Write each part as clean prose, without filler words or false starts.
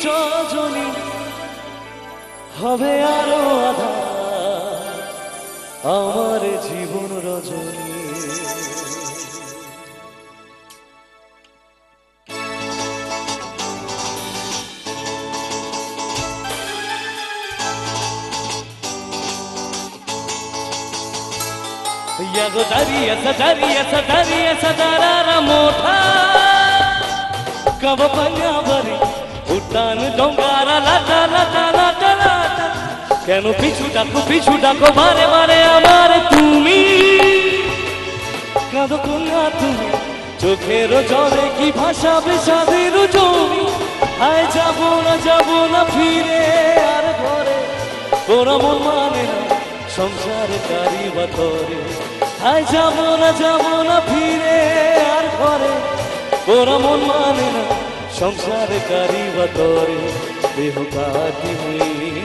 রজনী হবে আরো আধা আমার জীবন রজনী। यागो दरिया सदारा मोठा कब पंजाबरी उठान डोंगारा लाटा लाटा लाटा लाटा কেন পিছু ডাকো বারে বারে আমার তুমি কাঁদো কোনা তুমি চোখের জলে কি ভাসাবে সাদের জমি। আয় যাব না ফিরে আর ঘরে তোরা মন মানে না সংসার কারি বাতরে। আয় যাব না ফিরে আর ঘরে তোরা মন মানে না সংসার কারি বাতরে। দেহ কাটি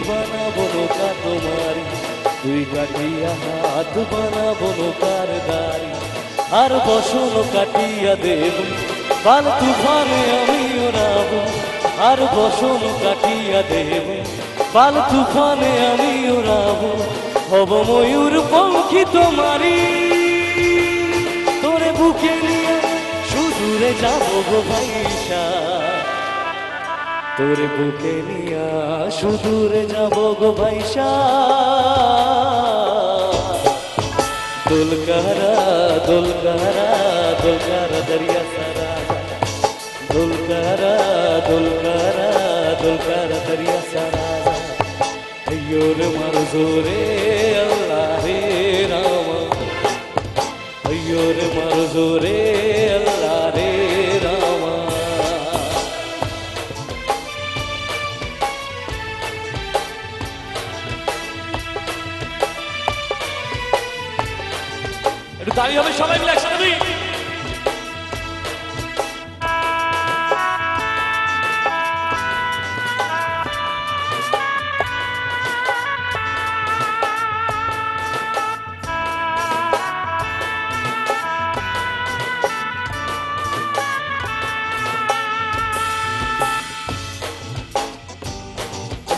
বানাবো নৌকা তোমারি তুই কাটিয়া হাত বানাবো নৌকার দাঁড়ি। আর বসন কাটিয়া দেব কাল তুফানে আমি ওড়াবো। আর বসন কাটিয়া দেব কাল তুফানে আমি ওড়াবো। হব ময়ূর পঙ্খী তোমারি তোরে বুকে নিয়ে সুদূরে যাবো গো ভাইসা। তোরে বুকে নিয়া সুদূরে যাবো গো ভাইসা। দুলকারা দুলকারা দুলকারা দরিয়া সারা দুলকারা দুলকারা দুলকারা দরিয়া সারা। अय्योर मरजोरे अल्लाह रे राम अय्योर मरजोरे अल्लाह रे राम। একটু দাঁড়িয়ে হবে সবাই মিলে একসাথে দিই।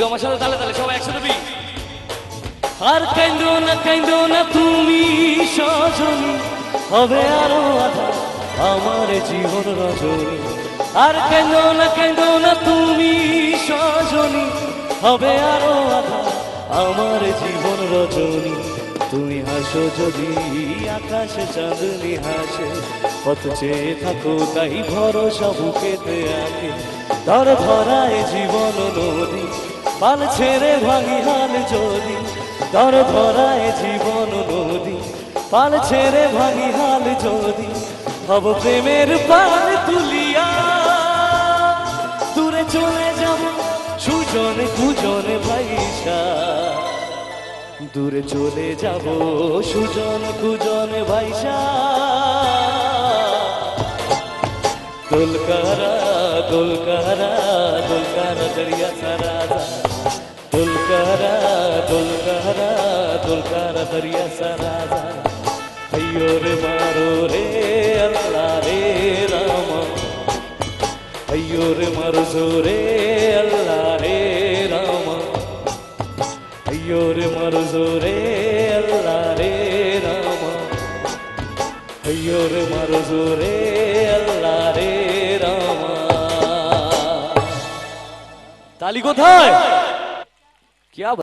আমার সাথে তালে তালে সবাই একসাথে বি। আর কাইন্দো না তুমি সজনী হবে আরো আধা আমার জীবন রজনী। আর কাইন্দো না তুমি সজনী হবে আরো আধা আমার জীবন রজনী। তুমি হাসো যদি আকাশে চাঁদনি হাসে পথ চেয়ে থাকো তাই ভরসা বুকেতে আঁকে। ধর ধরায় জীবন নদী পাল ছেড়ে ভাঙি হাল যদি। ধর ধরায় জীবন নদী পাল ছেড়ে ভাঙি হাল যদি। হব প্রেমের পাল তুলিয়া দূরে চলে যাব সুজনে কুজনে ভাইসা। দূরে চলে যাব সুজন কুজনে ভাইসা। দুলকারা দুলকারা দুলকারা দরিয়া সারা दुलकारा दुलकारा दुलकारा दरिया सारा। अय्यो रे मारो रे अल्लाह रे राम अय्यो रे मरजो रे अल्लाह रे राम अय्यो रे मरजो रे अल्लाह रे राम अय्यो रे मरजो रे अल्लाह रे राम। ताली कोथाय क्या